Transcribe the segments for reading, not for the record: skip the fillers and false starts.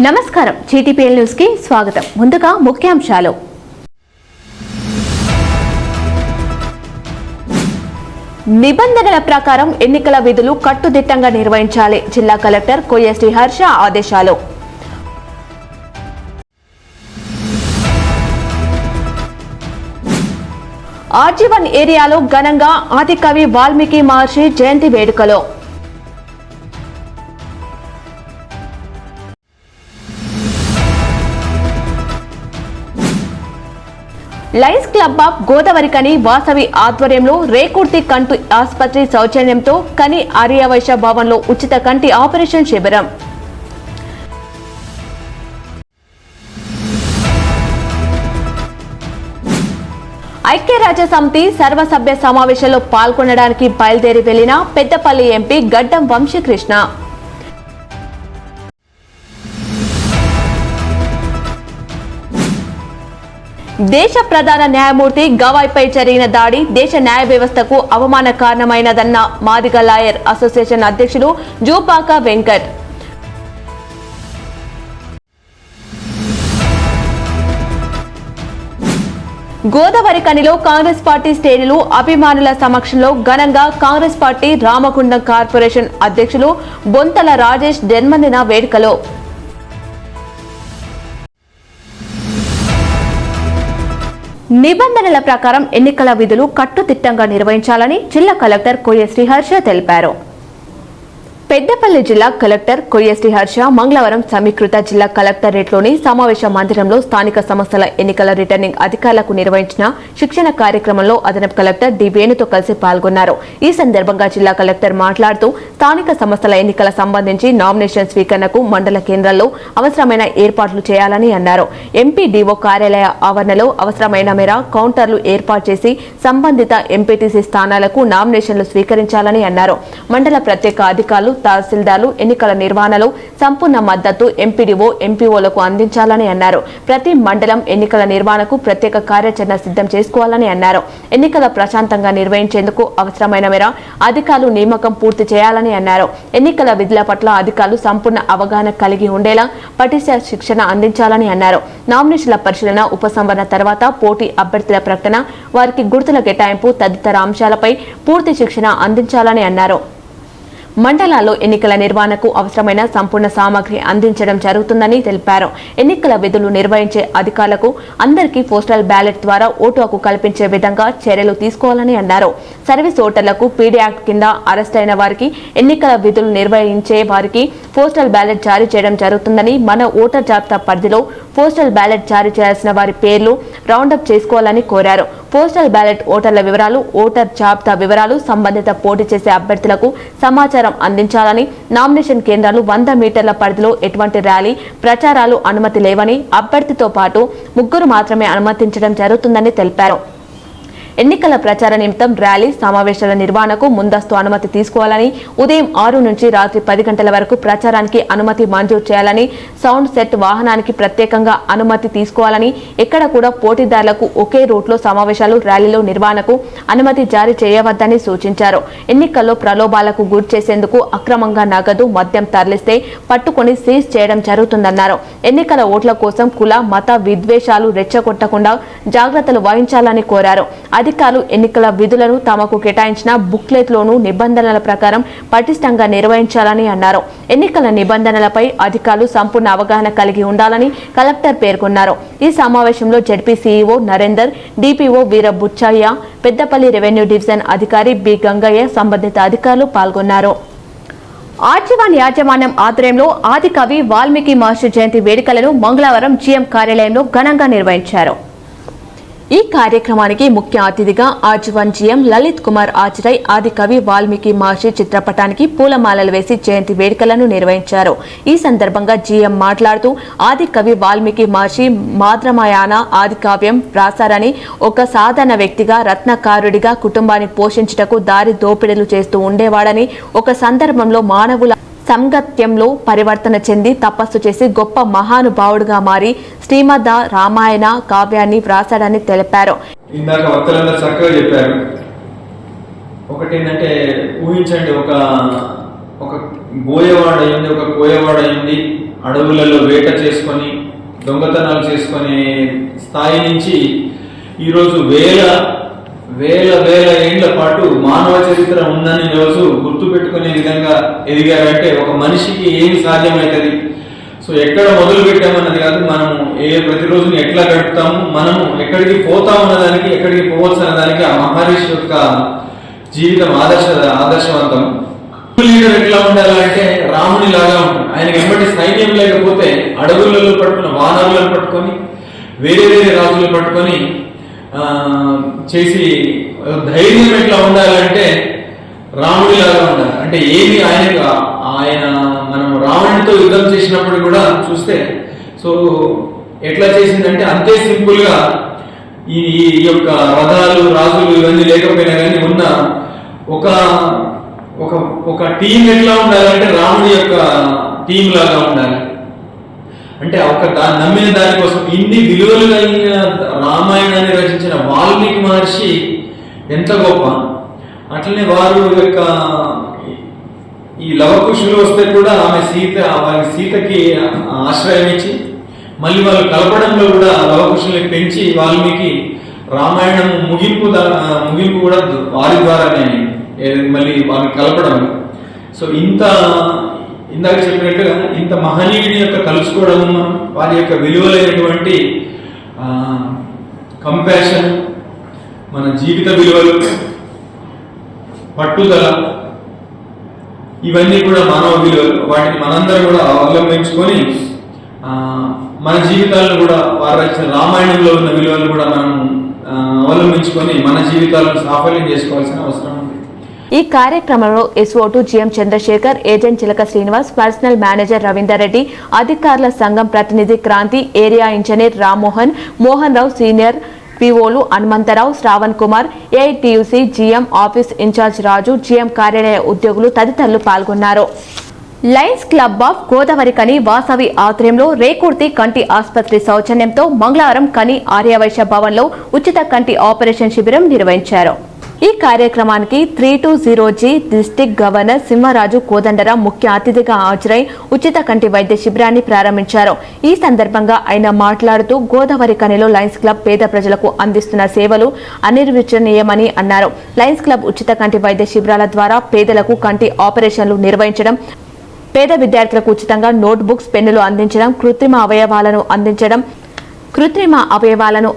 నమస్కారం GTPL news కి స్వాగతం. ముందుగా ముఖ్యాంశాలు. నిబంధనల ప్రకారం ఎన్నికల విధులు కట్టుదిట్టంగా నిర్వహించాలి. జిల్లా కలెక్టర్ కొయ్యశ్రీ హర్ష ఆదేశాలు. ఆర్జీవన్ ఏరియాలో ఘనంగా ఆదికవి వాల్మీకి మహర్షి జయంతి వేడుకలు. Lions club of Godavarikhani Vasavi ఆధ్వర్యంలో రేకుర్తి కంటి ఆసుపత్రి సౌజన్యంతో కని ఆర్యవైశ్య భవన్లో ఉచిత కంటి ఆపరేషన్ శిబిరం. ఐక్యరాజ్య సమితి సర్వసభ్య సమావేశంలో పాల్గొనడానికి బయలుదేరి వెళ్లిన పెద్దపల్లి ఎంపీ గడ్డం వంశీకృష్ణ. దేశ ప్రధాన న్యాయమూర్తి గవాయ్పై జరిగిన దాడి దేశ న్యాయ వ్యవస్థకు అవమాన కారణమైనదన్న మాదిగ లాయర్ అసోసియేషన్ అధ్యక్షులు జూపాక వెంకట్. గోదావరికనిలో కాంగ్రెస్ పార్టీ శ్రేణులు అభిమానుల సమక్షంలో ఘనంగా కాంగ్రెస్ పార్టీ రామగుండం కార్పొరేషన్ అధ్యక్షులు బొంతల రాజేష్ జన్మదిన వేడుకలో. నిబంధనల ప్రకారం ఎన్నికల విధులు కట్టుదిట్టంగా నిర్వహించాలని జిల్లా కలెక్టర్ కొయ్యశ్రీ హర్ష తెలిపారు. పెద్దపల్లి జిల్లా కలెక్టర్ కొయ్యశ్రీ హర్ష మంగళవారం సమీకృత జిల్లా కలెక్టరేట్లోని సమావేశ మందిరంలో స్థానిక సంస్థల ఎన్నికల రిటర్నింగ్ అధికారులకు నిర్వహించిన శిక్షణ కార్యక్రమంలో అదనపు కలెక్టర్ డి వేణుతో కలిసి పాల్గొన్నారు. ఈ సందర్భంగా జిల్లా కలెక్టర్ మాట్లాడుతూ స్థానిక సంస్థల ఎన్నికల సంబంధించి నామినేషన్ స్వీకరణకు మండల కేంద్రాల్లో అవసరమైన ఏర్పాట్లు చేయాలని అన్నారు. ఎంపీడీఓ కార్యాలయ ఆవరణలో అవసరమైన మేర కౌంటర్లు ఏర్పాటు చేసి సంబంధిత ఎంపీటీసీ స్థానాలకు నామినేషన్లు స్వీకరించాలని అన్నారు. మండల ప్రత్యేక అధికారులు తహసీల్దార్లు ఎన్నికల నిర్వహణలో సంపూర్ణ మద్దతు ఎంపీడీఓ ఎంపీఓలకు అందించాలని అన్నారు. ప్రతి మండలం ఎన్నికల నిర్వహణకు ప్రత్యేక కార్యాచరణ సిద్ధం చేసుకోవాలని అన్నారు. ఎన్నికల ప్రశాంతంగా నిర్వహించేందుకు అవసరమైన మేర అధికారులు నియామకం పూర్తి చేయాలని అన్నారు. ఎన్నికల విధుల పట్ల అధికారులు సంపూర్ణ అవగాహన కలిగి ఉండేలా పటిష్ట శిక్షణ అందించాలని అన్నారు. నామినేషన్ల పరిశీలన ఉపసంహరణ తర్వాత పోటీ అభ్యర్థుల ప్రకటన వారికి గుర్తుల కేటాయింపు తదితర అంశాలపై పూర్తి శిక్షణ అందించాలని అన్నారు. మండలాల్లో ఎన్నికల నిర్వహణకు అవసరమైన సంపూర్ణ సామగ్రి అందించడం జరుగుతుందని తెలిపారు. ఎన్నికల విధులు నిర్వహించే అధికారులకు అందరికీ పోస్టల్ బ్యాలెట్ ద్వారా ఓటు హక్కు కల్పించే విధంగా చర్యలు తీసుకోవాలని అన్నారు. సర్వీస్ ఓటర్లకు పీడీ యాక్ట్ కింద అరెస్ట్ అయిన వారికి ఎన్నికల విధులు నిర్వహించే వారికి పోస్టల్ బ్యాలెట్ జారీ చేయడం జరుగుతుందని, మన ఓటర్ జాబితా పరిధిలో పోస్టల్ బ్యాలెట్ జారీ చేయాల్సిన వారి పేర్లు రౌండప్ చేసుకోవాలని కోరారు. పోస్టల్ బ్యాలెట్ ఓటర్ల వివరాలు, ఓటర్ జాబితా వివరాలు సంబంధిత పోటీ చేసే అభ్యర్థులకు సమాచారం అందించాలని, నామినేషన్ కేంద్రాలు 100 మీటర్ల పరిధిలో ఎటువంటి ర్యాలీ ప్రచారాలు అనుమతి లేవని, అభ్యర్థితో పాటు 3 మాత్రమే అనుమతించడం జరుగుతుందని తెలిపారు. ఎన్నికల ప్రచార నిమిత్తం ర్యాలీ సమావేశాల నిర్వహణకు ముందస్తు అనుమతి తీసుకోవాలని, ఉదయం 6 నుంచి రాత్రి 10 గంటల వరకు ప్రచారానికి అనుమతి మంజూరు చేయాలని, సౌండ్ సెట్ వాహనానికి ప్రత్యేకంగా అనుమతి తీసుకోవాలని, ఎక్కడ కూడా పోటీదారులకు ఒకే రూట్లో సమావేశాలు ర్యాలీలో నిర్వహణకు అనుమతి జారీ చేయవద్దని సూచించారు. ఎన్నికల్లో ప్రలోభాలకు గురి చేసేందుకు అక్రమంగా నగదు మద్యం తరలిస్తే పట్టుకుని సీజ్ చేయడం జరుగుతుందన్నారు. ఎన్నికల ఓట్ల కోసం కుల మత విద్వేషాలు రెచ్చగొట్టకుండా జాగ్రత్తలు వహించాలని కోరారు. అధికారులు ఎన్నికల విధులను తమకు కేటాయించిన బుక్లెట్లోనూ నిబంధనల ప్రకారం పటిష్టంగా నిర్వహించాలని అన్నారు. ఎన్నికల నిబంధనలపై అధికారులు సంపూర్ణ అవగాహన కలిగి ఉండాలని కలెక్టర్ పేర్కొన్నారు. ఈ సమావేశంలో జెడ్పీ సీఈఓ నరేందర్, డిపిఓ వీర బుచ్చయ్య, పెద్దపల్లి రెవెన్యూ డివిజన్ అధికారి బి గంగయ్య, సంబంధిత అధికారులు పాల్గొన్నారు. ఆర్జీవన్ యాజమాన్యం ఆధ్వర్యంలో ఆదికవి వాల్మీకి మహర్షి జయంతి వేడుకలను మంగళవారం జీఎం కార్యాలయంలో ఘనంగా నిర్వహించారు. ఈ కార్యక్రమానికి ముఖ్య అతిథిగా ఆర్జీవన్ జీఎం లలిత్ కుమార్ ఆచార్య ఆదికవి వాల్మీకి మహర్షి చిత్రపటానికి పూలమాలలు వేసి జయంతి వేడుకలను నిర్వహించారు. ఈ సందర్భంగా జీఎం మాట్లాడుతూ ఆదికవి వాల్మీకి మహర్షి మాద్రమయాన ఆదికావ్యం రాశారని, ఒక సాధారణ వ్యక్తిగా రత్నకారుడిగా కుటుంబాన్ని పోషించుటకు దారి దోపిడీలు చేస్తూ ఉండేవాడని, ఒక సందర్భంలో మానవుల సంగత్యంలో పరివర్తన చెంది తపస్సు చేసి గొప్ప మహానుభావుడుగా మారి శ్రీమద్ రామాయణ కావ్యాన్ని వ్రాసాడని తెలిపారు. ఇందాక వక్తలందరూ చక్కగా చెప్పారు. ఒకటి ఏంటంటే ఊహించండి, ఒక బోయేవాడైంది, ఒక కోయవాడైంది, అడవులలో వేట చేసుకొని దొంగతనాలు చేసుకునే స్థాయి నుంచి ఈరోజు వేల వేల వేల ఏళ్ల పాటు మానవ చరిత్ర ఉందని రోజు గుర్తు పెట్టుకునే విధంగా ఎదిగారంటే ఒక మనిషికి ఏమి సాధ్యమవుతుంది. సో ఎక్కడ మొదలు పెట్టామన్నది కాదు, మనము ప్రతిరోజుని ఎట్లా గడుపుతాము, మనము ఎక్కడికి పోతామన్నదానికి, ఎక్కడికి పోవచ్చు అన్నదానికి ఆ మహర్షి యొక్క జీవితం ఆదర్శవంతం. లీడర్ ఎట్లా ఉండాలంటే రాముని లాగా ఉంటాడు. ఆయనకి ఎమ్మటి సైన్యం లేకపోతే అడవులలో పట్టుకున్న వానరులను పట్టుకొని వేరే వేరే రాజులు పట్టుకొని చేసి ధైర్యం ఎట్లా ఉండాలంటే రాముడి లాగా ఉండాలి. అంటే ఏమి ఆయన మనం రావణుడితో యుద్ధం చేసినప్పుడు కూడా చూస్తే సో ఎట్లా చేసిందంటే అంతే సింపుల్ గా ఈ యొక్క రథాలు రాజులు ఇవన్నీ లేకపోయినా కానీ ఉన్న ఒక ఒక ఒక టీం ఎట్లా ఉండాలంటే రాముడి యొక్క టీం లాగా ఉండాలి. అంటే దాన్ని నమ్మిన దానికోసం ఇన్ని విలువలు కలిగిన రామాయణాన్ని రచించిన వాల్మీకి మహర్షి ఎంత గొప్ప. అట్లనే వారు యొక్క ఈ లవకుశులు వస్తే కూడా వారి సీతకి ఆశ్రయం ఇచ్చి మళ్ళీ వాళ్ళు కలపడంలో కూడా లవకుశుల్ని పెంచి వాల్మీకి రామాయణం ముగింపు కూడా వారి ద్వారానే మళ్ళీ వారిని కలపడం. సో ఇందాక చెప్పినట్టుగా ఇంత మహనీయుని యొక్క కలుసుకోవడం, వారి యొక్క విలువలైనటువంటి కంపాషన్, మన జీవిత విలువలు, పట్టుదల, ఇవన్నీ కూడా మానవ విలువలు. వాటిని మనందరం కూడా అవలంబించుకొని మన జీవితాలను కూడా వారు రచించిన రామాయణంలో ఉన్న విలువలు కూడా మనం అవలంబించుకొని మన జీవితాలను సాఫల్యం చేసుకోవాల్సిన అవసరం ఉంది. ఈ కార్యక్రమంలో SO2 GM Chandrasekhar, agent Chilaka Srinivas, personal manager Ravinder Reddy, అధికారుల సంఘం ప్రతినిధి Kranti, area engineer Rammohan, Mohan Rao, senior పిఓలు Hanumantha Rao, Shravan Kumar, AITUC GM office incharge Raju, GM కార్యాలయ ఉద్యోగులు తదితరులు పాల్గొన్నారు. లయన్స్ క్లబ్ ఆఫ్ గోదావరి కని వాసవి ఆధ్వర్యంలో రేకుర్తి కంటి ఆసుపత్రి సౌజన్యంతో మంగళవారం కని ఆర్యవైశ్య భవన్లో ఉచిత కంటి ఆపరేషన్ శిబిరం నిర్వహించారు. ఈ కార్యక్రమానికి 320G district governor Simharaju Kodandaram ముఖ్య అతిథిగా హాజరై ఉచిత కంటి వైద్య శిబిరాన్ని ప్రారంభించారు. ఈ సందర్భంగా ఆయన మాట్లాడుతూ గోదావరి కనిలో లయన్స్ క్లబ్ పేద ప్రజలకు అందిస్తున్న సేవలు అనిర్వచనీయమని అన్నారు. లయన్స్ క్లబ్ ఉచిత కంటి వైద్య శిబిరాల ద్వారా పేదలకు కంటి ఆపరేషన్లు నిర్వహించడం, పేద విద్యార్థులకు ఉచితంగా నోట్ బుక్స్, పెన్నులు అందించడం, కృత్రిమ అవయవాలను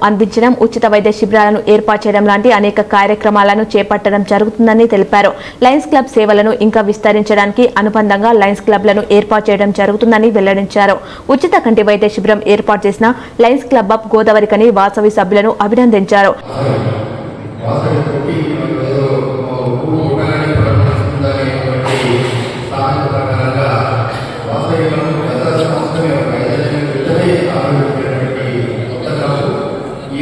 అందించడం, ఉచిత వైద్య శిబిరాలను ఏర్పాటు చేయడం లాంటి అనేక కార్యక్రమాలను చేపట్టడం జరుగుతుందని తెలిపారు. లయన్స్ క్లబ్ సేవలను ఇంకా విస్తరించడానికి అనుబంధంగా లయన్స్ క్లబ్లను ఏర్పాటు చేయడం జరుగుతుందని వెల్లడించారు. ఉచిత కంటి వైద్య శిబిరం ఏర్పాటు చేసిన లయన్స్ క్లబ్ ఆఫ్ గోదావరి కని వాసవి సభ్యులను అభినందించారు. ఈ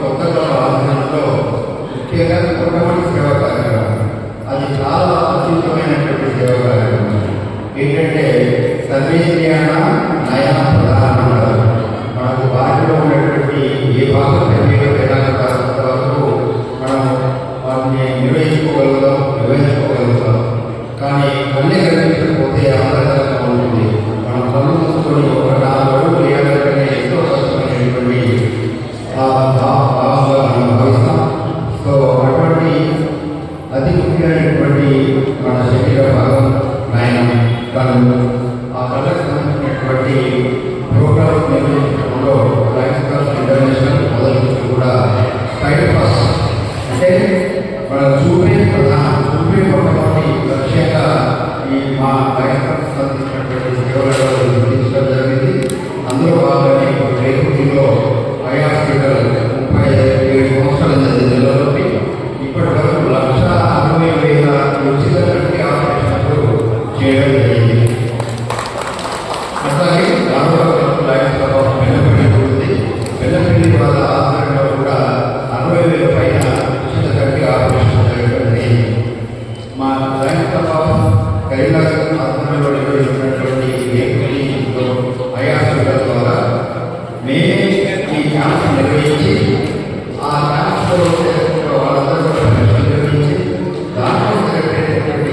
కొత్త ఆధునంలో ముఖ్యంగా కొత్తమంది సేవా కార్యక్రమం అది చాలా అత్యుత్తమైనటువంటి సేవా కార్యక్రమం. ఏంటంటే సర్వేంద్రియాణ నయన ప్రధాన మనకు బాధ్యతలో ఉన్నటువంటి ఏ భాగం వరకు మనం వాటిని నిర్వహించుకోగలుగుతాం. కానీ కళ్ళే కనిపించకపోతే ఆధారంగా ఉంటుంది. మనం కళ్ళు మూసుకొని ఒక 4 అడుగులు ఏడాది ఎంతో కష్టమైనటువంటి భావిస్తాం. సో అటువంటి అతి ముఖ్యమైనటువంటి మన శరీర భాగం నయనం, కళ్ళు. ఆ కళ్ళకు సంబంధించినటువంటి ప్రోగ్రామ్స్ నిర్వహించడంలో లయన్స్ క్లబ్ ఇంటర్నేషనల్ మొదటి నుంచి కూడా సైడ్ ఫస్ట్ అంటే మన చూపే కొంతమంది లక్ష్యంగా ఈ మా లయన్స్ క్లబ్ సంబంధించినటువంటి సేవలను గుర్తించడం జరిగింది. అందులో భాగంగా రేకుర్తిలో హాస్పిటల్ 37 సంవత్సరాల జిల్లాలోని ఇప్పటి వరకు 1,60,000 ఉచిత కంటి ఆపరేషన్లు చేయడం జరిగింది. అట్లాగే లయన్స్ క్లబ్ ఆఫ్ బెల్లపల్లి వాళ్ళ ఆధ్వర్యంలో కూడా 60,000 పైన ఉచిత కంటి ఆపరేషన్ జరగడం జరిగింది. మా లయన్స్ క్లబ్ ఆఫ్ కరీంనగర్ ఆధ్వర్యంలో నిర్వహించినటువంటి హాస్పిటల్ ద్వారా మేమే ఈ క్యాంప్స్ నిర్వహించి ఆ క్యాంప్స్లో వాళ్ళందరూ నిర్వహించి దాంట్లో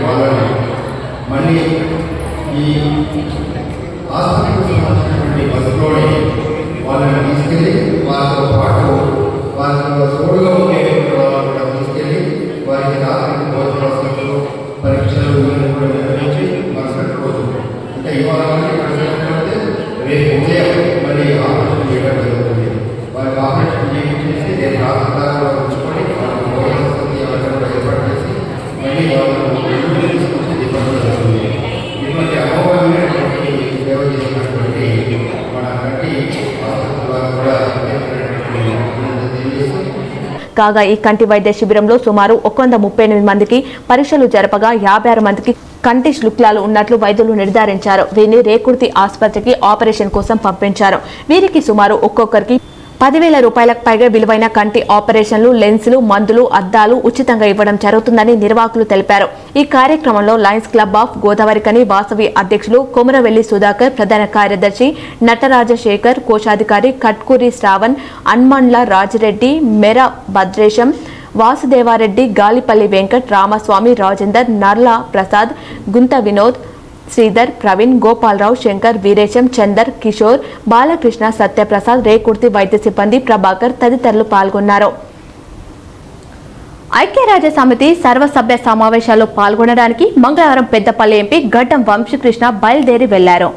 వాళ్ళని మళ్ళీ ఈ హాస్పిటల్కి సంబంధించినటువంటి బస్సులోనే వాళ్ళని తీసుకెళ్ళి వాళ్ళతో పాటు వాళ్ళతో తోడుగా ఉండేటువంటి వాళ్ళని కూడా తీసుకెళ్ళి వారికి రాత్రి భోజన వసతులు పరీక్షలు ఇవన్నీ కూడా నిర్వహించి మరుసటి రోజు అంటే ఇవాళ ఇక్కడ రేపు ఉదయం మరి ఆపరేషన్ చేయడం జరుగుతుంది. వారికి ఆపరేషన్ చేయించేసి రేపు రాత్రి దాకా కూడా ఉంచుకొని వాళ్ళకి భోజన వసతి అవన్నీ కూడా ఏర్పాటు చేసి మళ్ళీ వాళ్ళని తీసుకొచ్చి ఇబ్బంది జరుగుతుంది. ఇటువంటి అమోఘమైనటువంటి సేవ చేసినటువంటి మన కంటి హాస్పిటల్ కూడా తెలియజేస్తూ కాగా ఈ కంటి వైద్య శిబిరంలో సుమారు 138 మందికి పరీక్షలు జరపగా 56 మందికి కంటి శుక్లాలు ఉన్నట్లు వైద్యులు నిర్ధారించారు. వీరిని రేకుర్తి ఆసుపత్రికి ఆపరేషన్ కోసం పంపించారు. వీరికి సుమారు ఒక్కొక్కరికి 10,000 రూపాయలకు పైగా విలువైన కంటి ఆపరేషన్లు, లెన్సులు, మందులు, అద్దాలు ఉచితంగా ఇవ్వడం జరుగుతుందని నిర్వాహకులు తెలిపారు. ఈ కార్యక్రమంలో Lions club of Godavarikhani Vasavi అధ్యక్షులు కొమరవెల్లి సుధాకర్, ప్రధాన కార్యదర్శి నటరాజశేఖర్, కోశాధికారి కట్కూరి శ్రావణ్, అన్మండ్ల రాజిరెడ్డి, మెర భద్రేశం, వాసుదేవారెడ్డి, గాలిపల్లి వెంకట్, రామస్వామి, రాజేందర్, నర్ల ప్రసాద్, గుంత వినోద్, శ్రీధర్, ప్రవీణ్, గోపాలరావు, శంకర్, వీరేశం, చందర్, కిషోర్, బాలకృష్ణ, సత్యప్రసాద్, రేకుర్తి వైద్య సిబ్బంది, ప్రభాకర్ తదితరులు పాల్గొన్నారు. ఐక్యరాజ్య సమితి సర్వసభ్య సమావేశాల్లో పాల్గొనడానికి మంగళవారం పెద్దపల్లి ఎంపీ గడ్డం వంశీకృష్ణ బయలుదేరి వెళ్లారు.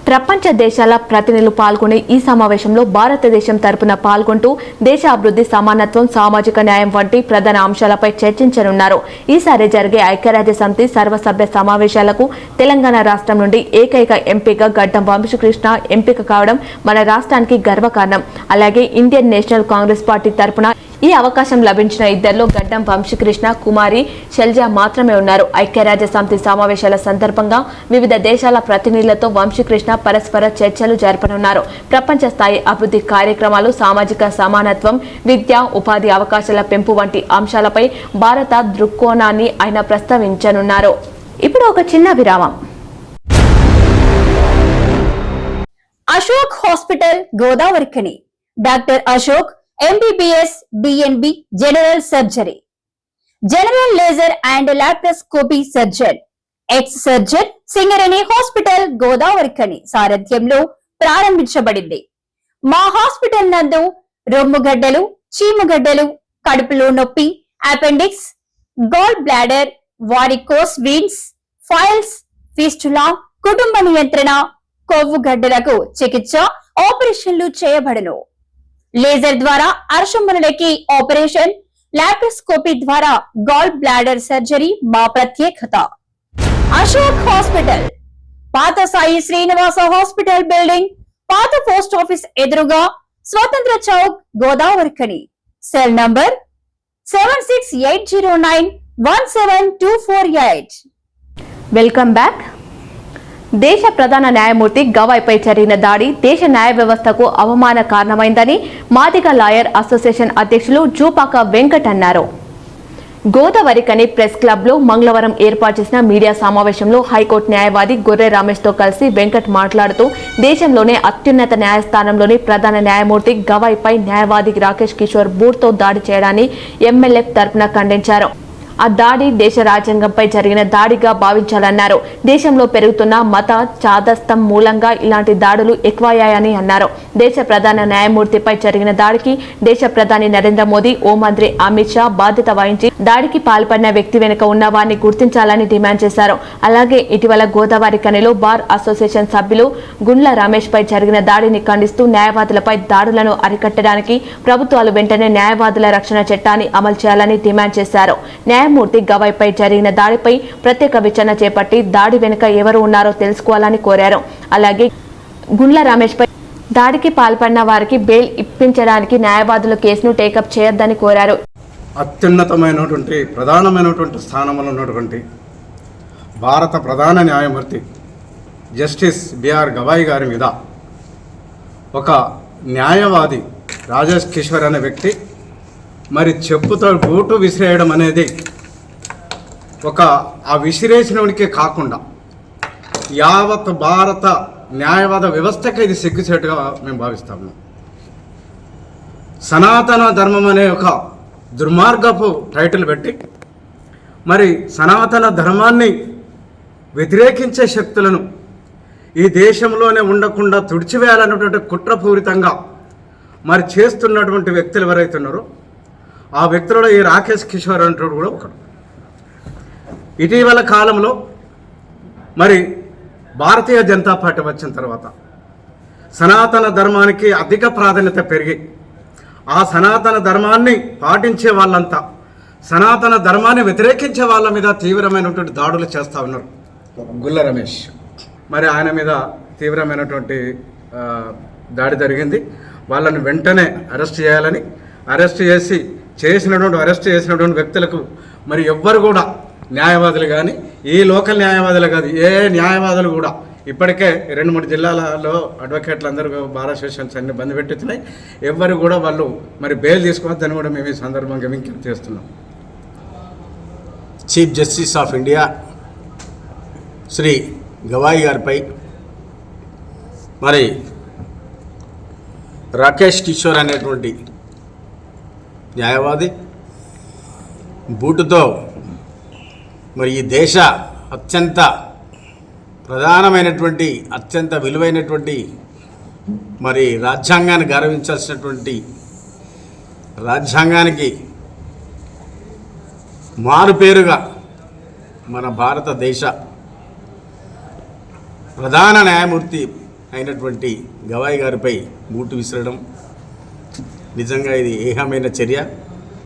ప్రపంచ దేశాల ప్రతినిధులు పాల్గొనే ఈ సమావేశంలో భారతదేశం తరపున పాల్గొంటూ దేశ అభివృద్ధి, సమానత్వం, సామాజిక న్యాయం వంటి ప్రధాన అంశాలపై చర్చించనున్నారు. ఈసారి జరిగే ఐక్యరాజ్య సమితి సర్వసభ్య సమావేశాలకు తెలంగాణ రాష్ట్రం నుండి ఏకైక ఎంపీగా గడ్డం వంశీకృష్ణ ఎంపిక కావడం మన రాష్ట్రానికి గర్వకారణం. అలాగే ఇండియన్ నేషనల్ కాంగ్రెస్ పార్టీ తరపున ఈ అవకాశం లభించిన ఇద్దరిలో గడ్డం వంశీకృష్ణ, కుమారి శైలజ మాత్రమే ఉన్నారు. ఐక్యరాజ్య సమితి సమావేశాల సందర్భంగా వివిధ దేశాల ప్రతినిధులతో వంశీకృష్ణ పరస్పర చర్చలు జరపనున్నారు. ప్రపంచ స్థాయి అభివృద్ధి కార్యక్రమాలు, సామాజిక సమానత్వం, విద్య, ఉపాధి అవకాశాల పెంపు వంటి అంశాలపై భారత దృక్కోణాన్ని ఆయన ప్రస్తావించనున్నారు. ఇప్పుడు ఒక చిన్న విరామం. Ashok hospital Godavarikhani doctor Ashok MBBS DNB general surgery, general laser and laparoscopy surgeon, ex surgeon Singareni hospital Godavarikhani సారథ్యంలో ప్రారంభించబడింది. మా హాస్పిటల్ నందు రొమ్ముగడ్డలు, చీముగడ్డలు, కడుపులో నొప్పి, appendix, gall bladder, varicose veins, piles, fistula, కుటుంబ నియంత్రణ, కొవ్వు గడ్డలకు చికిత్స, ఆపరేషన్లు చేయబడును. లేజర్ ద్వారా అర్షములకి ఆపరేషన్, లాప్రోస్కోపీ ద్వారా గాల్ బ్లాడర్ సర్జరీ మా ప్రత్యేకత. అశోక్ హాస్పిటల్ పాత సాయి శ్రీనివాస హాస్పిటల్ బిల్డింగ్, పాత పోస్ట్ ఆఫీస్ ఎదురుగా, Swatantra Chowk, Godavarikhani. Cell number 7680917248. Welcome back. దేశ ప్రధాన న్యాయమూర్తి గవాయ్పై జరిగిన దాడి దేశ న్యాయ వ్యవస్థకు అవమాన కారణమైందని మాదిగ లాయర్ అసోసియేషన్ అధ్యక్షులు జూపాక వెంకట్ అన్నారు. గోదావరికని ప్రెస్ క్లబ్ లో మంగళవారం ఏర్పాటు చేసిన మీడియా సమావేశంలో హైకోర్టు న్యాయవాది గొర్రె రమేష్ తో కలిసి వెంకట్ మాట్లాడుతూ దేశంలోనే అత్యున్నత న్యాయస్థానంలోని ప్రధాన న్యాయమూర్తి గవాయ్పై న్యాయవాది రాకేష్ కిషోర్ బూట్తో దాడి చేయడాన్ని ఎమ్మెల్యే తరపున ఖండించారు. ఆ దాడి దేశ రాజ్యాంగంపై జరిగిన దాడిగా భావించాలన్నారు. దేశంలో పెరుగుతున్న మత చాదస్తం మూలంగా ఇలాంటి దాడులు ఎక్కువయ్యాయని అన్నారు. దేశ ప్రధాన న్యాయమూర్తిపై జరిగిన దాడికి దేశ ప్రధాని నరేంద్ర మోదీ, హోంమంత్రి అమిత్ షా బాధ్యత వహించి దాడికి పాల్పడిన వ్యక్తి వెనుక ఉన్న వారిని గుర్తించాలని డిమాండ్ చేశారు. అలాగే ఇటీవల గోదావరికనిలో బార్ అసోసియేషన్ సభ్యులు గుండ్ల రమేష్ పై జరిగిన దాడిని ఖండిస్తూ న్యాయవాదులపై దాడులను అరికట్టడానికి ప్రభుత్వాలు వెంటనే న్యాయవాదుల రక్షణ చట్టాన్ని అమలు చేయాలని డిమాండ్ చేశారు. న్యాయమూర్తి గవాయ్పై జరిగిన దాడిపై ప్రత్యేక విచారణ చేపట్టి దాడి వెనుక ఎవరు ఉన్నారో తెలుసుకోవాలని కోరారు. అలాగే గుండ్ల రమేష్ పై దాడికి పాల్పడిన వారికి బెయిల్ ఇప్పించడానికి న్యాయవాదుల కేసును టేకప్ చేయొద్దని కోరారు. అత్యున్నతమైనటువంటి ప్రధానమైనటువంటి స్థానంలో ఉన్నటువంటి భారత ప్రధాన న్యాయమూర్తి జస్టిస్ బిఆర్ గవాయ్ గారి మీద ఒక న్యాయవాది రాజేష్ కిషోర్ అనే వ్యక్తి మరి చెప్పుతో బూటు విసిరేయడం అనేది ఆ విసిరేసినోడికే కాకుండా యావత్ భారత న్యాయవాద వ్యవస్థకి ఇది సిగ్గుచేటుగా మేము భావిస్తాము. సనాతన ధర్మం అనే ఒక దుర్మార్గపు టైటిల్ పెట్టి మరి సనాతన ధర్మాన్ని వ్యతిరేకించే శక్తులను ఈ దేశంలోనే ఉండకుండా తుడిచివేయాలన్నటువంటి కుట్రపూరితంగా మరి చేస్తున్నటువంటి వ్యక్తులు ఎవరైతే ఉన్నారో ఆ వ్యక్తులలో ఈ రాకేష్ కిషోర్ అంటాడు కూడా ఒకడు. ఇటీవల కాలంలో మరి భారతీయ జనతా పార్టీ వచ్చిన తర్వాత సనాతన ధర్మానికి అధిక ప్రాధాన్యత పెరిగి ఆ సనాతన ధర్మాన్ని పాటించే వాళ్ళంతా సనాతన ధర్మాన్ని వ్యతిరేకించే వాళ్ళ మీద తీవ్రమైనటువంటి దాడులు చేస్తూ ఉన్నారు. గుల్ల రమేష్ మరి ఆయన మీద తీవ్రమైనటువంటి దాడి జరిగింది. వాళ్ళని వెంటనే అరెస్ట్ చేయాలని అరెస్ట్ చేసినటువంటి వ్యక్తులకు మరి ఎవ్వరు కూడా న్యాయవాదులు కానీ ఈ లోకల్ న్యాయవాదులు కాదు ఏ న్యాయవాదులు కూడా ఇప్పటికే 2-3 జిల్లాలలో అడ్వకేట్లు అందరూ బార్ అసోసియేషన్స్ అన్ని బంద్ పెట్టుతున్నాయి. ఎవ్వరు కూడా వాళ్ళు మరి బెయిల్ తీసుకోవద్దని కూడా మేము ఈ సందర్భంగా విజ్ఞప్తి చేస్తున్నాం. Chief Justice of India Shri Gavai గారిపై మరి రాకేష్ కిషోర్ అనేటువంటి న్యాయవాది బూటుతో మరి ఈ దేశ అత్యంత ప్రధానమైనటువంటి అత్యంత విలువైనటువంటి మరి రాజ్యాంగాన్ని గౌరవించాల్సినటువంటి రాజ్యాంగానికి మారుపేరుగా మన భారతదేశ ప్రధాన న్యాయమూర్తి అయినటువంటి గవాయి గారిపై బూటు విసరడం నిజంగా ఇది ఏహమైన చర్య.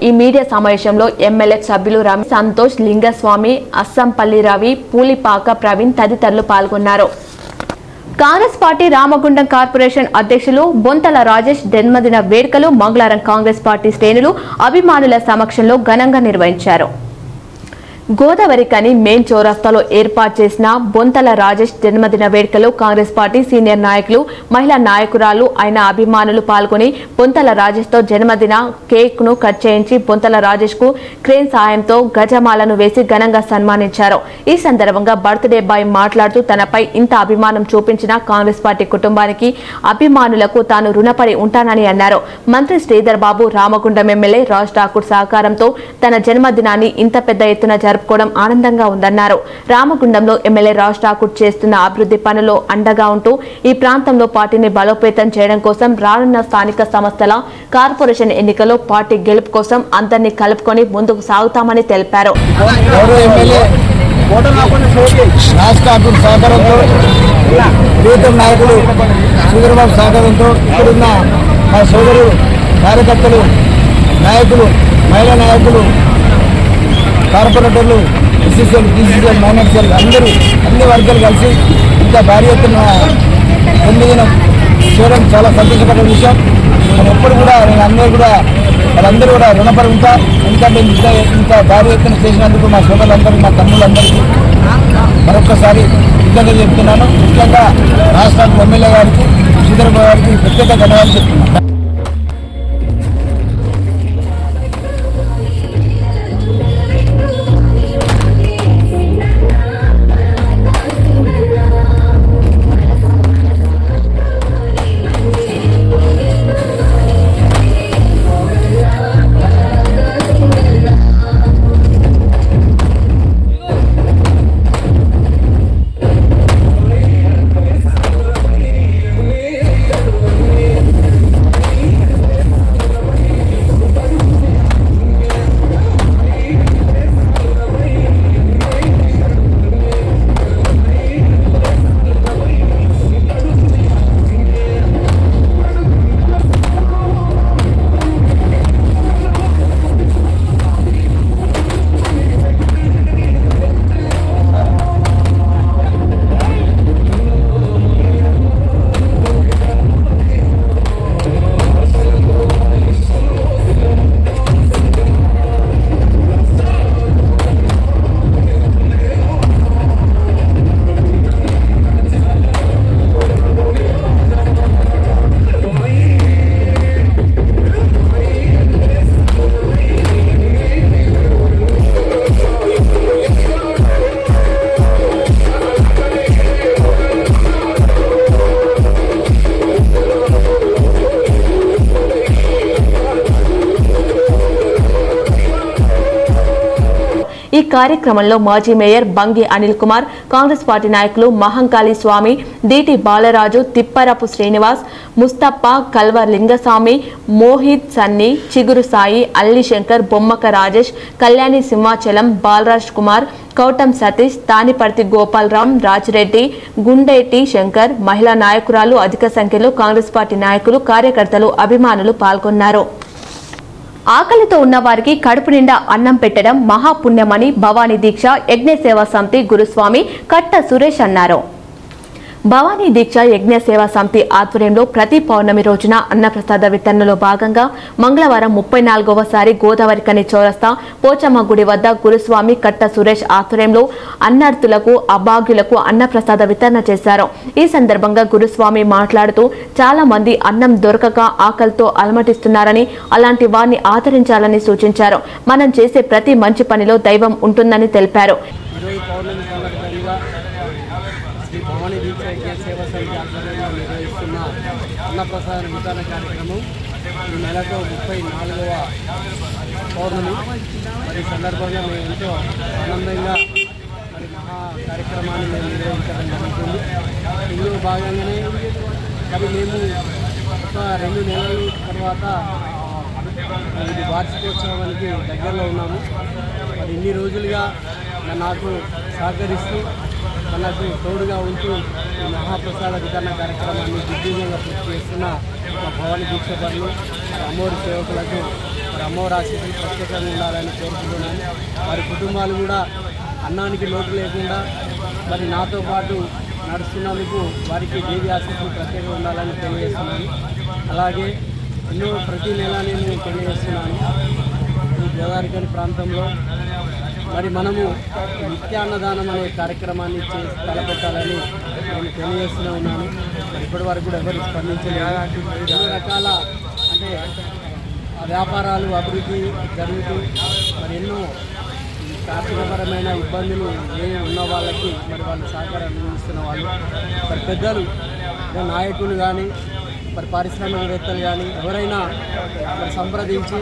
ఈ మీడియా సమావేశంలో ఎమ్మెల్యే సభ్యులు రమేష్ సంతోష్, లింగస్వామి, అస్సంపల్లి రవి, పూలిపాక ప్రవీణ్ తదితరులు పాల్గొన్నారు. కాంగ్రెస్ పార్టీ రామగుండం కార్పొరేషన్ అధ్యక్షులు బొంతల రాజేష్ జన్మదిన వేడుకలు మంగళవారం కాంగ్రెస్ పార్టీ శ్రేణులు అభిమానుల సమక్షంలో ఘనంగా నిర్వహించారు. గోదావరికని మెయిన్ చౌరస్తాలో ఏర్పాటు చేసిన బొంతల రాజేష్ జన్మదిన వేడుకలో కాంగ్రెస్ పార్టీ సీనియర్ నాయకులు, మహిళా నాయకురాలు అయిన అభిమానులు పాల్గొని బొంతల రాజేష్ తో జన్మదిన కేక్ ను కట్ చేయించి బొంతల రాజేష్ కు క్రేన్ సాయంతో గజమాలను వేసి ఘనంగా సన్మానించారు. ఈ సందర్భంగా బర్త్డే బాయ్ మాట్లాడుతూ తనపై ఇంత అభిమానం చూపించిన కాంగ్రెస్ పార్టీ కుటుంబానికి, అభిమానులకు తాను రుణపడి ఉంటానని అన్నారు. మంత్రి శ్రీధర్ బాబు, రామగుండం ఎమ్మెల్యే రాజ్ ఠాకూర్ సహకారంతో తన జన్మదినాన్ని ఇంత పెద్ద ఎత్తున జరుపుకోవడం ఆనందంగా ఉందన్నారు. రామగుండంలో ఎమ్మెల్యే రాజ్ ఠాకూర్ చేస్తున్న అభివృద్ధి పనుల్లో అండగా ఉంటూ ఈ ప్రాంతంలో పార్టీని బలోపేతం చేయడం కోసం రానున్న స్థానిక సంస్థల కార్పొరేషన్ ఎన్నికల్లో పార్టీ గెలుపు కోసం అందరినీ కలుపుకొని ముందుకు సాగుతామని తెలిపారు. రాజ్ ఠాకూర్ సహకారంతో, ప్రీతం నాయకులు శ్రీధర్బాబు సహకారంతో ఇక్కడున్న మా సోదరులు, కార్యకర్తలు, నాయకులు, మహిళా నాయకులు, కార్పొరేటర్లు, ఎస్సీసీఎల్, బీసీసీఎల్, మైనార్టీసీఎల్ అందరూ అన్ని వర్గాలు కలిసి ఇంత భారీ ఎత్తున జన్మదినం చేయడం చాలా సంతోషకరమైన విషయం. నేను ఎప్పుడు కూడా వాళ్ళందరూ కూడా రుణపడి ఉంటా. ఎందుకంటే ఇంత భారీ ఎత్తున చేసినందుకు మా సోదరులందరికీ, మా తమ్ముళ్ళందరికీ మరొక్కసారి కృతజ్ఞతలు చెప్తున్నాను. ముఖ్యంగా రాష్ట్ర ఎమ్మెల్యే గారికి, శ్రీధర్బాబు గారికి ప్రత్యేక ధన్యవాదాలు చెప్తున్నాను. ఈ కార్యక్రమంలో మాజీ మేయర్ బంగి అనిల్ కుమార్, కాంగ్రెస్ పార్టీ నాయకులు మహంకాళి స్వామి, డిటి బాలరాజు, తిప్పరపు శ్రీనివాస్, ముస్తప్పా, కల్వ లింగస్వామి, మోహిత్ సన్ని, చిగురు సాయి, అల్లి శంకర్, బొమ్మక రాజేష్, కళ్యాణి సింహాచలం, బాలరాజ్ కుమార్, కౌటం సతీష్, తానిపర్తి గోపాలరాం, రాజిరెడ్డి, గుండేటి శంకర్, మహిళా నాయకురాలు అధిక సంఖ్యలో కాంగ్రెస్ పార్టీ నాయకులు, కార్యకర్తలు, అభిమానులు పాల్గొన్నారు. ఆకలితో ఉన్న వారికి కడుపు నిండా అన్నం పెట్టడం మహాపుణ్యమని భవానీ దీక్ష యజ్ఞ సేవా సమితి గురుస్వామి కట్ట సురేష్ అన్నారు. భవానీ దీక్ష యజ్ఞ సేవా సమితి ఆధ్వర్యంలో ప్రతి పౌర్ణమి రోజున అన్నప్రసాద వితరణలో భాగంగా మంగళవారం 34వసారి గోదావరికని చౌరస్తా పోచమ్మ గుడి వద్ద గురుస్వామి కట్ట సురేష్ ఆధ్వర్యంలో అన్నార్థులకు, అభాగ్యులకు అన్నప్రసాద వితరణ చేశారు. ఈ సందర్భంగా గురుస్వామి మాట్లాడుతూ చాలా మంది అన్నం దొరకక ఆకలితో అలమటిస్తున్నారని, అలాంటి వారిని ఆదరించాలని సూచించారు. మనం చేసే ప్రతి మంచి పనిలో దైవం ఉంటుందని తెలిపారు. శ్రీ భవానీ దీక్ష యజ్ఞ సేవా సమితి ఆధ్వర్యంలో నిర్వహిస్తున్న అన్నప్రసాద వితరణ కార్యక్రమం ఈ నెలకు 34వ పౌర్ణమి. మరి సందర్భంగా మేము ఎంతో ఆనందంగా మరి మహా కార్యక్రమాన్ని మేము నిర్వహించడం జరుగుతుంది. ఇందులో భాగంగానే మరి మేము ఒక 2 నెలల తర్వాత ఇది వార్షికోత్సవానికి దగ్గరలో ఉన్నాము. మరి ఇన్ని రోజులుగా నాకు సహకరిస్తూ మనకు తోడుగా ఉంటూ ఈ మహాప్రసాద వితరణ కార్యక్రమాన్ని దిగ్విజయంగా పూర్తి చేస్తున్న మా భవానీ దీక్ష పనులు అమ్మవారి సేవకులకు మరి అమ్మవారి ఆశీస్సులు ప్రత్యేకంగా ఉండాలని కోరుకుంటున్నాను. వారి కుటుంబాలు కూడా అన్నానికి లోటు లేకుండా మరి నాతో పాటు నడుస్తున్నందుకు వారికి దేవి ఆశీస్సులు ప్రత్యేకంగా ఉండాలని తెలియజేస్తున్నాను. అలాగే ఎన్నో ప్రతి నెల నేను తెలియజేస్తున్నాను. ఈ గోదావరికని ప్రాంతంలో మరి మనము నిత్యాన్నదానం అనే కార్యక్రమాన్ని తలపెట్టాలని నేను తెలియజేస్తూనే ఉన్నాను. ఇప్పటి వరకు కూడా ఎవరు స్పందించలేదు. ఎన్నో రకాల అంటే వ్యాపారాలు అభివృద్ధి జరుగుతూ మరి ఎన్నో ఆర్థికపరమైన ఇబ్బందులు ఉన్న వాళ్ళకి మరి వాళ్ళు సహకారం అందిస్తున్న వాళ్ళు మరి పెద్దలు నాయకులు కానీ మరి పారిశ్రామికవేత్తలు కానీ ఎవరైనా మరి సంప్రదించి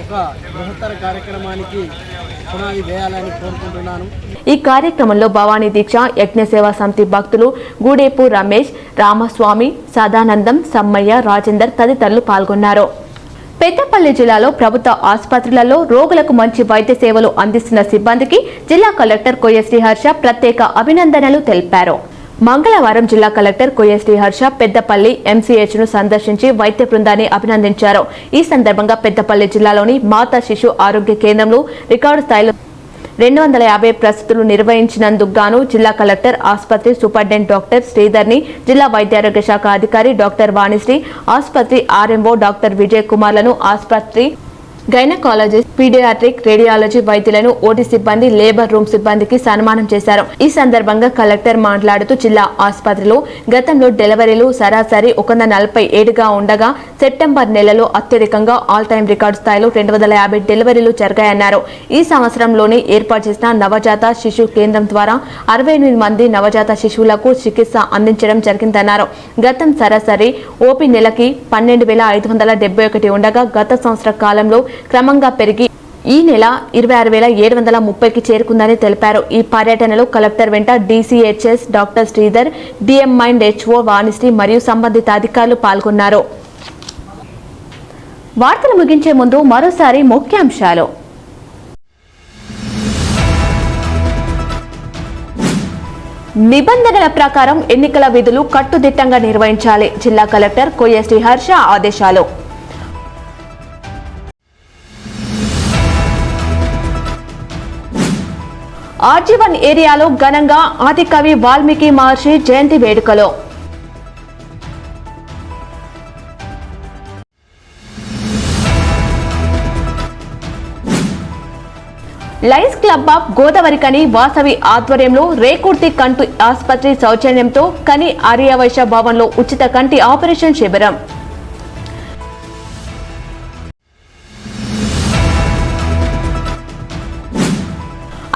ఒక బృహత్తర కార్యక్రమానికి పునాది వేయాలని కోరుకుంటున్నాను. ఈ కార్యక్రమంలో భవానీ దీక్ష యజ్ఞ సేవా సమితి భక్తులు గూడేపు రమేష్, రామస్వామి, సదానందం, సమ్మయ్య, రాజేందర్ తదితరులు పాల్గొన్నారు. పెద్దపల్లి జిల్లాలో ప్రభుత్వ ఆసుపత్రులలో రోగులకు మంచి వైద్య సేవలు అందిస్తున్న సిబ్బందికి జిల్లా కలెక్టర్ కొయ్య శ్రీహర్ష ప్రత్యేక అభినందనలు తెలిపారు. మంగళవారం జిల్లా కలెక్టర్ కొయ్య శ్రీహర్ష పెద్దపల్లి MCH ను సందర్శించి వైద్య బృందాన్ని అభినందించారు. ఈ సందర్భంగా పెద్దపల్లి జిల్లాలోని మాతా శిశు ఆరోగ్య కేంద్రంలో రికార్డు స్థాయిలో 250 ప్రసూతులు నిర్వహించినందుకు గాను జిల్లా కలెక్టర్, ఆసుపత్రి సూపరింటెండెంట్ డాక్టర్ శ్రీధర్ని, జిల్లా వైద్యారోగ్య శాఖ అధికారి డాక్టర్ వాణిశ్రీ, ఆసుపత్రి RMO డాక్టర్ విజయ్ కుమార్లను, ఆసుపత్రి గైనకాలజిస్ట్, పీడియాట్రిక్, రేడియాలజీ వైద్యులను, ఓటీ సిబ్బంది, లేబర్ రూమ్ సిబ్బందికి సన్మానం చేశారు. ఈ సందర్భంగా కలెక్టర్ మాట్లాడుతూ జిల్లా ఆసుపత్రిలో గతంలో డెలివరీలు సరాసరి 147గా ఉండగా సెప్టెంబర్ నెలలో అత్యధికంగా ఆల్ టైం రికార్డు స్థాయిలో 250 డెలివరీలు జరిగాయన్నారు. ఈ సంవత్సరంలోనే ఏర్పాటు చేసిన నవజాత శిశు కేంద్రం ద్వారా 68 మంది నవజాత శిశువులకు చికిత్స అందించడం జరిగిందన్నారు. గతం సరాసరి ఓపీ నెలకి 12,571 ఉండగా గత సంవత్సర కాలంలో క్రమంగా పెరిగి ఈ నెల 26,730కి చేరుకుందని తెలిపారు. ఈ పర్యటనలో కలెక్టర్ వెంట DCHS doctor Sridhar, DM mind HO Vanisri మరియు సంబంధిత అధికారులు పాల్గొన్నారు. వార్తలు ముగించే ముందు మరోసారి ముఖ్యాంశాలు. నిబంధనల ప్రకారం ఎన్నికల విధులు కట్టుదిట్టంగా నిర్వహించాలి. జిల్లా కలెక్టర్ కొయ్య శ్రీహర్ష ఆదేశాలు. RG1 ఏరియాలో ఘనంగా ఆదికవి వాల్మీకి మహర్షి జయంతి వేడుకలు. Lions club of Godavarikhani Vasavi ఆధ్వర్యంలో రేకుర్తి కంటి ఆసుపత్రి సౌజన్యంతో కని ఆర్యవైశ్య భవన్లో ఉచిత కంటి ఆపరేషన్ శిబిరం.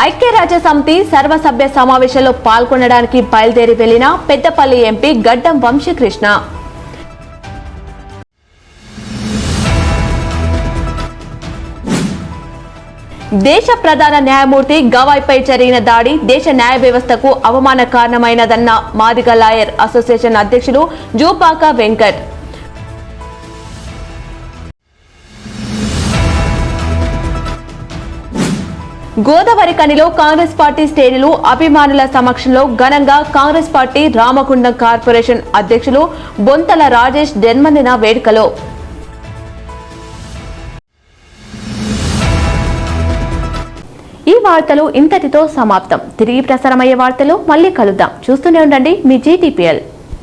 ఐక్యరాజ్య సమితి సర్వసభ్య సమావేశంలో పాల్గొనడానికి బయలుదేరి వెళ్లిన పెద్దపల్లి ఎంపీ గడ్డం వంశీకృష్ణ. దేశ ప్రధాన న్యాయమూర్తి గవాయ్పై జరిగిన దాడి దేశ న్యాయ వ్యవస్థకు అవమాన కారణమైనదన్న మాదిగ లాయర్ అసోసియేషన్ అధ్యక్షులు జూపాక వెంకట్. గోదావరి కనిలో కాంగ్రెస్ పార్టీ శ్రేణులు అభిమానుల సమక్షంలో ఘనంగా కాంగ్రెస్ పార్టీ రామగుండం కార్పొరేషన్ అధ్యక్షులు బొంతల రాజేష్ జన్మదిన వేడుకలో ఈ వార్తలు ఇంతటితో సమాప్తం. తిరిగి ప్రసారమయ్యే వార్తలు మళ్ళీ కలుద్దాం. చూస్తూనే ఉండండి మీ GTPL.